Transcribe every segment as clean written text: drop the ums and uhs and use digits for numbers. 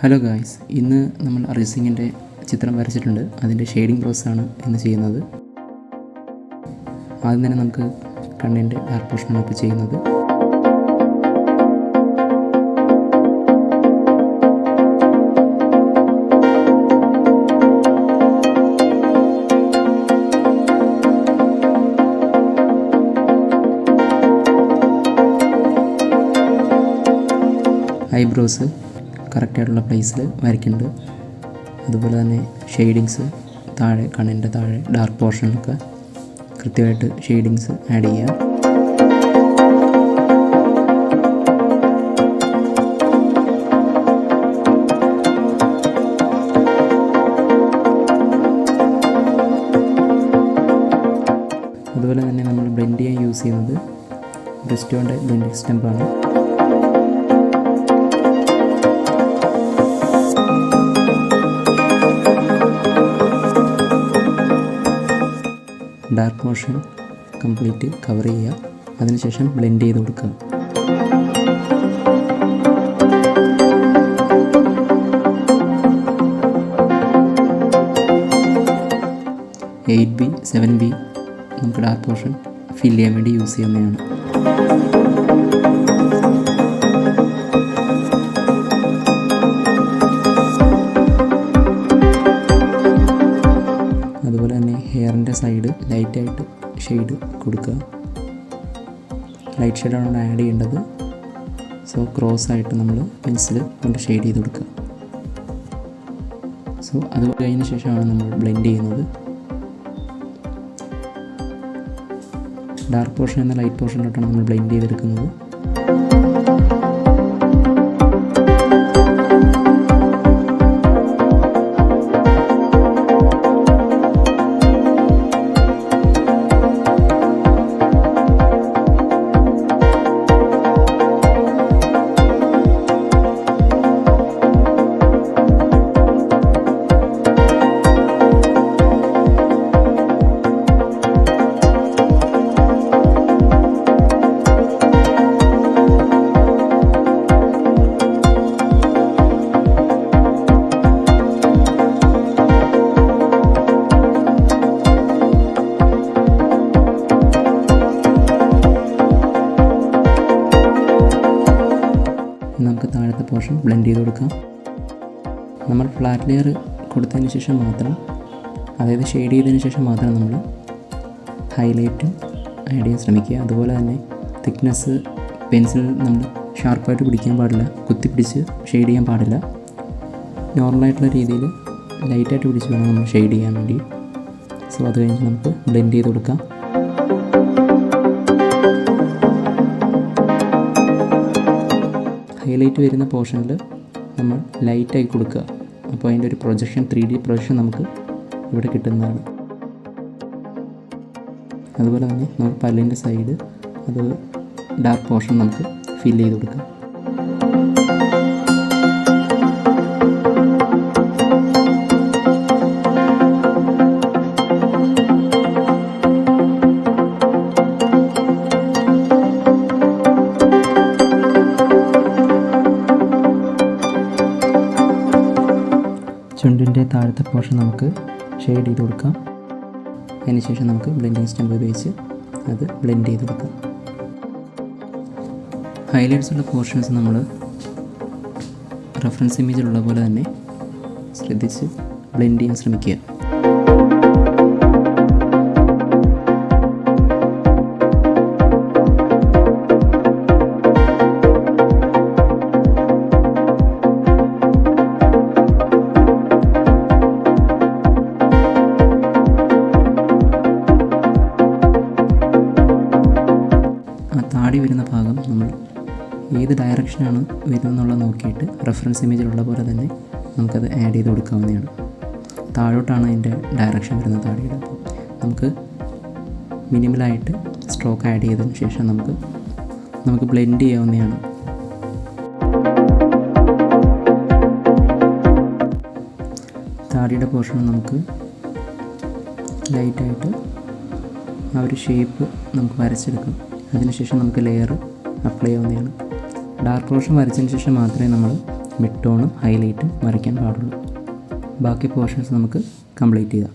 Hello guys, ഇന്ന് നമ്മൾ അർജിത് ചിത്രം വരച്ചിട്ടുണ്ട്. അതിൻ്റെ ഷെയ്ഡിങ് പ്രോസസ്സാണ് ഇന്ന് ചെയ്യുന്നത്. ആദ്യം തന്നെ നമുക്ക് കണ്ണിൻ്റെ ഡാർക്ക് പോർഷനാണ് ഇപ്പോൾ ചെയ്യുന്നത്. ഐബ്രോസ് കറക്റ്റായിട്ടുള്ള പ്ലേസിൽ വരയ്ക്കുന്നുണ്ട്. അതുപോലെ തന്നെ ഷെയ്ഡിങ്സ് താഴെ, കണ്ണിൻ്റെ താഴെ ഡാർക്ക് പോർഷനിലൊക്കെ കൃത്യമായിട്ട് ഷെയ്ഡിങ്സ് ആഡ് ചെയ്യുക. അതുപോലെ തന്നെ നമ്മൾ ബ്ലെൻഡ് ചെയ്യാൻ യൂസ് ചെയ്യുന്നത് ബ്രിസ്റ്റോൻ്റെ ബ്ലെൻഡിങ് സ്റ്റെമ്പാണ്. ഡാർക്ക് പോർഷൻ കംപ്ലീറ്റ് കവർ ചെയ്യുക. അതിനുശേഷം ബ്ലെൻഡ് ചെയ്ത് കൊടുക്കുക. എയ്റ്റ് ബി 7B നമുക്ക് ഡാർക്ക് പോർഷൻ ഫിൽ ചെയ്യാൻ വേണ്ടി യൂസ് ചെയ്യുന്നതാണ്. അതുപോലെ തന്നെ ഹെയറിൻ്റെ സൈഡ് ലൈറ്റായിട്ട് ഷെയ്ഡ് കൊടുക്കുക. ലൈറ്റ് ഷെയ്ഡാണ് ആഡ് ചെയ്യേണ്ടത്. സോ ക്രോസ് ആയിട്ട് നമ്മൾ പെൻസിൽ കൊണ്ട് ഷെയ്ഡ് ചെയ്ത് കൊടുക്കുക. സോ അത് കഴിഞ്ഞ ശേഷമാണ് നമ്മൾ ബ്ലെൻഡ് ചെയ്യുന്നത്. ഡാർക്ക് പോർഷൻ എന്ന ലൈറ്റ് പോർഷനിലോട്ടാണ് നമ്മൾ ബ്ലെൻഡ് ചെയ്തെടുക്കുന്നത്. നമുക്ക് താഴത്തെ പോർഷൻ ബ്ലെൻഡ് ചെയ്ത് കൊടുക്കാം. നമ്മൾ ഫ്ലാറ്റ് ലെയർ കൊടുത്തതിന് ശേഷം മാത്രം, അതായത് ഷെയ്ഡ് ചെയ്തതിന് ശേഷം മാത്രം നമ്മൾ ഹൈലൈറ്റും ആഡ് ചെയ്യാൻ ശ്രമിക്കുക. അതുപോലെ തന്നെ തിക്നെസ് പെൻസിൽ നമ്മൾ ഷാർപ്പായിട്ട് പിടിക്കാൻ പാടില്ല, കുത്തിപ്പിടിച്ച് ഷെയ്ഡ് ചെയ്യാൻ പാടില്ല. നോർമലായിട്ടുള്ള രീതിയിൽ ലൈറ്റായിട്ട് പിടിച്ച് വേണം നമ്മൾ ഷെയ്ഡ് ചെയ്യാൻ വേണ്ടി. സോ അത് കഴിഞ്ഞ് നമുക്ക് ബ്ലെൻഡ് ചെയ്ത് കൊടുക്കാം. ഹൈലൈറ്റ് വരുന്ന പോർഷനിൽ നമ്മൾ ലൈറ്റായി കൊടുക്കുക. അപ്പോൾ അതിൻ്റെ ഒരു പ്രൊജക്ഷൻ, 3D പ്രൊജക്ഷൻ നമുക്ക് ഇവിടെ കിട്ടുന്നതാണ്. അതുപോലെ തന്നെ നമുക്ക് പല്ലിൻ്റെ സൈഡ്, അത് ഡാർക്ക് പോർഷൻ നമുക്ക് ഫിൽ ചെയ്ത് കൊടുക്കാം. ചുണ്ടിൻ്റെ താഴത്തെ പോർഷൻ നമുക്ക് ഷെയ്ഡ് ചെയ്ത് കൊടുക്കാം. അതിനുശേഷം നമുക്ക് ബ്ലെൻഡിങ് സ്റ്റെമ്പ് ഉപയോഗിച്ച് അത് ബ്ലെൻഡ് ചെയ്ത് കൊടുക്കാം. ഹൈലൈറ്റ്സ് ഉള്ള പോർഷൻസ് നമ്മൾ റെഫറൻസ് ഇമേജിലുള്ള പോലെ തന്നെ ശ്രദ്ധിച്ച് ബ്ലെൻഡ് ചെയ്യാൻ ശ്രമിക്കുക. താടി വരുന്ന ഭാഗം നമ്മൾ ഏത് ഡയറക്ഷനാണ് വരുന്നതെന്നുള്ളത് നോക്കിയിട്ട് റെഫറൻസ് ഇമേജിലുള്ള പോലെ തന്നെ നമുക്കത് ആഡ് ചെയ്ത് കൊടുക്കാവുന്നതാണ്. താഴോട്ടാണ് അതിൻ്റെ ഡയറക്ഷൻ വരുന്നത് താടിയുടെ. അപ്പോൾ നമുക്ക് മിനിമലായിട്ട് സ്ട്രോക്ക് ആഡ് ചെയ്തതിന് ശേഷം നമുക്ക് ബ്ലെൻഡ് ചെയ്യാവുന്നതാണ്. താടിയുടെ പോർഷൻ നമുക്ക് ലൈറ്റായിട്ട് ആ ഒരു ഷേപ്പ് നമുക്ക് വരച്ചെടുക്കാം. അതിനുശേഷം നമുക്ക് ലെയർ അപ്ലൈ ചെയ്യാവുന്നതാണ്. ഡാർക്ക് പോർഷൻ വരച്ചതിന് ശേഷം മാത്രമേ നമ്മൾ മിഡ് ടോണും ഹൈലൈറ്റും വരയ്ക്കാൻ പാടുള്ളൂ. ബാക്കി പോർഷൻസ് നമുക്ക് കംപ്ലീറ്റ് ചെയ്യാം.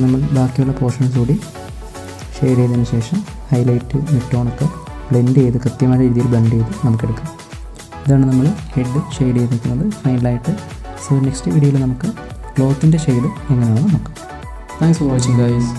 നമ്മൾ ബാക്കിയുള്ള പോർഷൻസ് കൂടി ഷെയ്ഡ് ചെയ്തതിന് ശേഷം ഹൈലൈറ്റ് മിഡ് ടോണൊക്കെ ബ്ലെൻഡ് ചെയ്ത് കൃത്യമായ രീതിയിൽ ബ്ലെൻഡ് ചെയ്ത് നമുക്കെടുക്കാം. ഇതാണ് നമ്മൾ ഹെഡ് ഷെയ്ഡ് ചെയ്തിരിക്കുന്നത് ഫൈനലായിട്ട്. സോ നെക്സ്റ്റ് വീഡിയോയിൽ നമുക്ക് ക്ലോത്തിൻ്റെ ഷെയ്ഡ് എങ്ങനെയാണെന്ന് നോക്കാം. Thanks for watching guys.